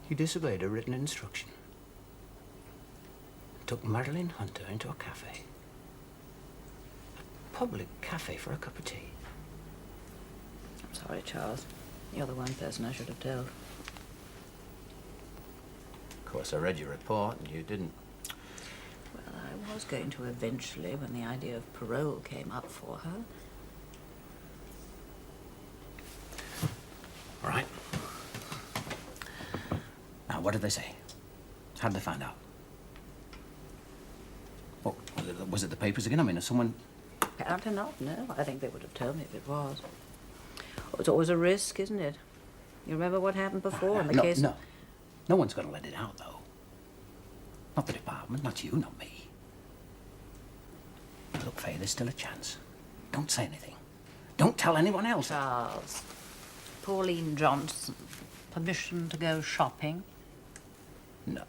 He disobeyed a written instruction. Took Madeline Hunter into a cafe. A public cafe for a cup of tea. I'm sorry, Charles. You're the one person I should have told. Of course, I read your report and you didn't. Well, I was going to eventually when the idea of parole came up for her. All right. Now, what did they say? How did they find out? What, was it the papers again? I mean, is someone... Apparently not, no. I think they would have told me if it was. Oh, it's always a risk, isn't it? You remember what happened before in the case... No. No one's going to let it out, though. Not the department, not you, not me. Look, Faye, there's still a chance. Don't say anything. Don't tell anyone else. Charles. Pauline Johnson. Permission to go shopping? No.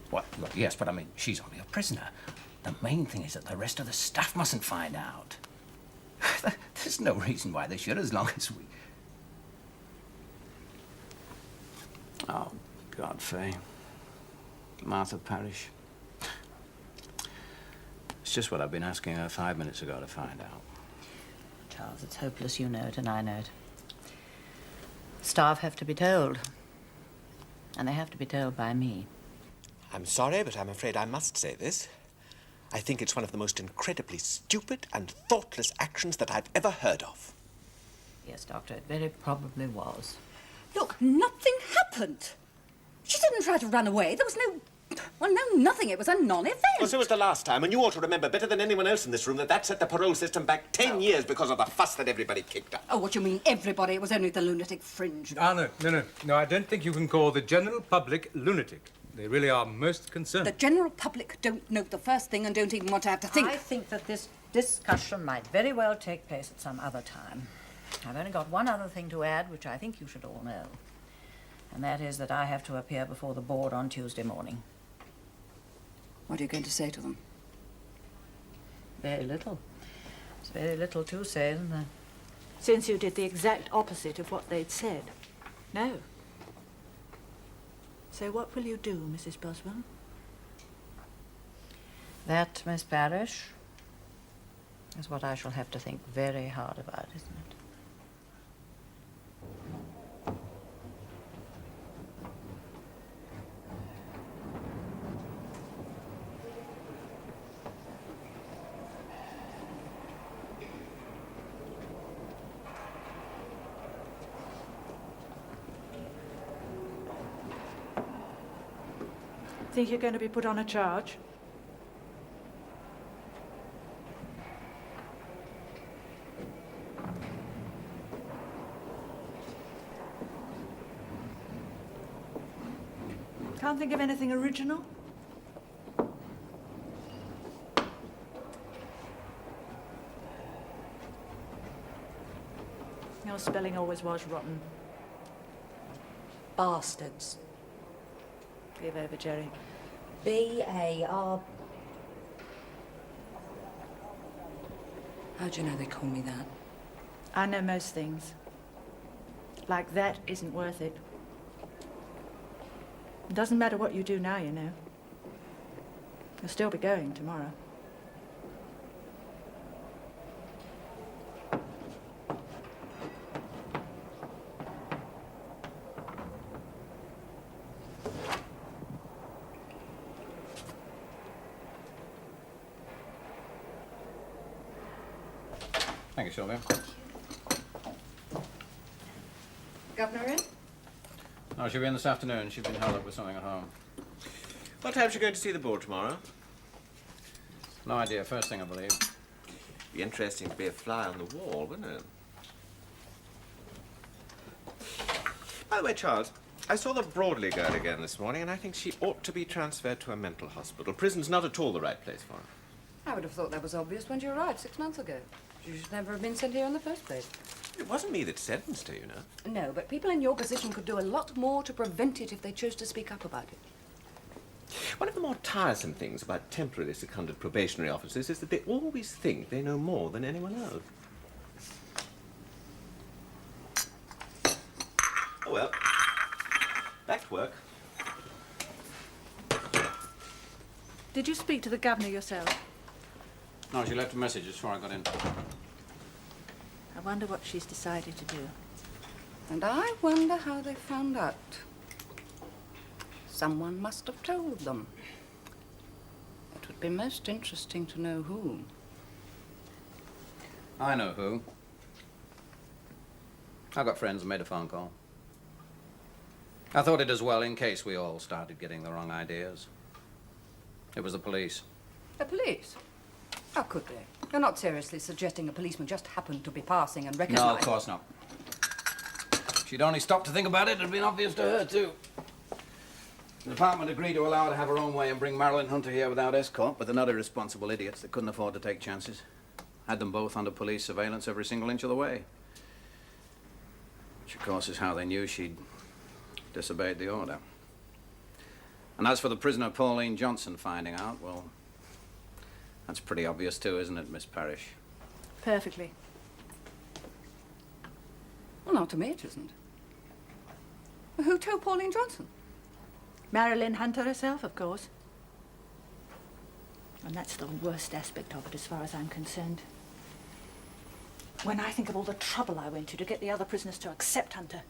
Well, look, yes, but I mean, she's only a prisoner. The main thing is that the rest of the staff mustn't find out. There's no reason why they should, as long as we... Oh, God, Faye. Martha Parrish. It's just what I've been asking her 5 minutes ago to find out. Charles, it's hopeless. You know it, and I know it. Staff have to be told. And they have to be told by me. I'm sorry, but I'm afraid I must say this. I think it's one of the most incredibly stupid and thoughtless actions that I've ever heard of. Yes, Doctor, it very probably was. Look, nothing happened. She didn't try to run away. There was no... Well, no, nothing. It was a non-event. Well, so was the last time, and you ought to remember better than anyone else in this room that set the parole system back 10 years because of the fuss that everybody kicked up. Oh, what do you mean, everybody? It was only the lunatic fringe. Ah, no, I don't think you can call the general public lunatic. They really are most concerned. The general public don't know the first thing and don't even want to have to think. I think that this discussion might very well take place at some other time. I've only got one other thing to add, which I think you should all know. And that is that I have to appear before the board on Tuesday morning. What are you going to say to them? Very little. There's very little to say, isn't there? Since you did the exact opposite of what they'd said. No. So what will you do, Mrs. Boswell? That, Miss Parrish, is what I shall have to think very hard about, isn't it? Think you're going to be put on a charge? Can't think of anything original? Your spelling always was rotten. Bastards. Give over, Jerry. B-A-R... How do you know they call me that? I know most things. Like that isn't worth it. It doesn't matter what you do now, you know. You'll still be going tomorrow. Thank you, Sylvia. Governor in? Oh, she'll be in this afternoon. She's been held up with something at home. What time's she going to see the board tomorrow? No idea. First thing, I believe. Be interesting to be a fly on the wall, wouldn't it? By the way, Charles, I saw the Broadley girl again this morning, and I think she ought to be transferred to a mental hospital. Prison's not at all the right place for her. I would have thought that was obvious when you arrived 6 months ago. You should never have been sent here in the first place. It wasn't me that sentenced her, you know. No, but people in your position could do a lot more to prevent it if they chose to speak up about it. One of the more tiresome things about temporarily seconded probationary officers is that they always think they know more than anyone else. well. Back to work. Did you speak to the governor yourself? No, she left a message just before I got in. I wonder what she's decided to do. And I wonder how they found out. Someone must have told them. It would be most interesting to know who. I know who. I've got friends and made a phone call. I thought it as well in case we all started getting the wrong ideas. It was the police. The police? How could they? You're not seriously suggesting a policeman just happened to be passing and recognized... No, of course not. If she'd only stopped to think about it, it'd been obvious to her, too. The department agreed to allow her to have her own way and bring Marilyn Hunter here without escort, but they're not irresponsible idiots that couldn't afford to take chances. Had them both under police surveillance every single inch of the way. Which, of course, is how they knew she'd disobeyed the order. And as for the prisoner Pauline Johnson finding out, well, that's pretty obvious too, isn't it, Miss Parrish? Perfectly. Well, not to me, it isn't. Who told Pauline Johnson? Marilyn Hunter herself, of course. And that's the worst aspect of it as far as I'm concerned. When I think of all the trouble I went to get the other prisoners to accept Hunter,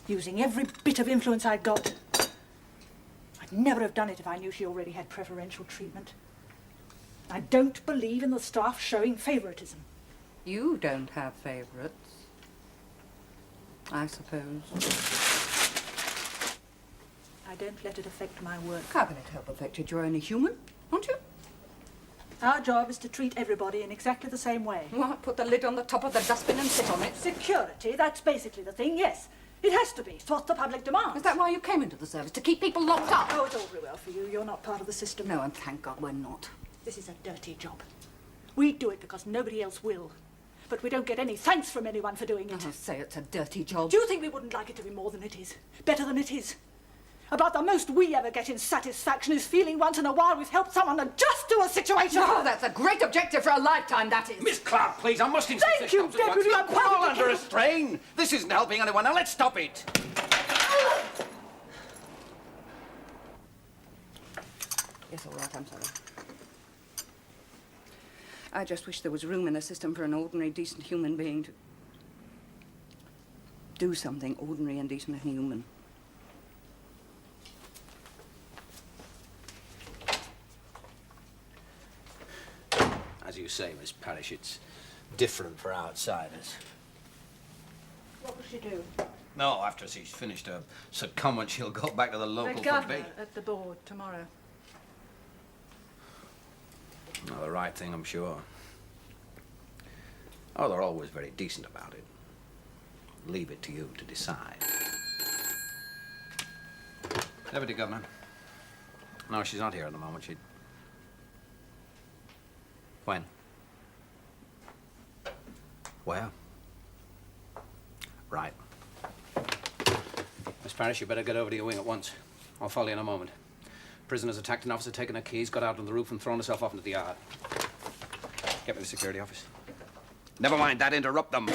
using every bit of influence I got, I'd never have done it if I knew she already had preferential treatment. I don't believe in the staff showing favoritism. You don't have favorites, I suppose. I don't let it affect my work. How can it help affect you? You're only human, aren't you? Our job is to treat everybody in exactly the same way. What? Put the lid on the top of the dustbin and sit on it? Security, that's basically the thing, yes. It has to be. It's what the public demands. Is that why you came into the service? To keep people locked up? Oh, it's all very well for you. You're not part of the system. No, and thank God we're not. This is a dirty job. We do it because nobody else will. But we don't get any thanks from anyone for doing it. I'll say it's a dirty job. Do you think we wouldn't like it to be more than it is? Better than it is? About the most we ever get in satisfaction is feeling once in a while we've helped someone adjust to a situation. Oh, that's a great objective for a lifetime, that is. Miss Clark, please, I must insist. Thank this you, comes at once. Deputy. Look, we're all under a strain. This isn't helping anyone. Now, let's stop it. Yes, all right, I'm sorry. I just wish there was room in the system for an ordinary, decent human being to do something ordinary and decent and human. As you say, Miss Parrish, it's different for outsiders. What will she do? No, after she's finished her secondment, she'll go back to the local The governor debate. at the board tomorrow. No, the right thing, I'm sure. Oh, they're always very decent about it. Leave it to you to decide. Deputy Governor. No, she's not here at the moment. She... When? Where? Right. Miss Parrish, you better get over to your wing at once. I'll follow you in a moment. Prisoner's attacked an officer, taken her keys, got out on the roof and thrown herself off into the yard. Get me the security office. Never mind that, interrupt them.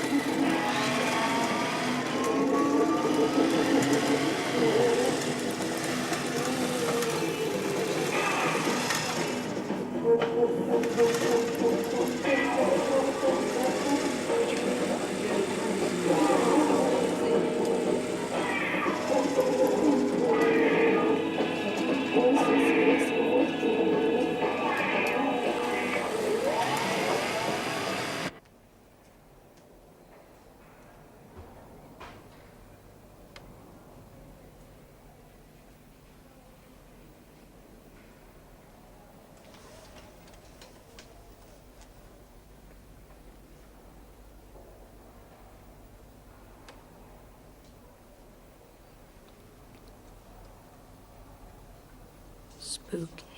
Spooky.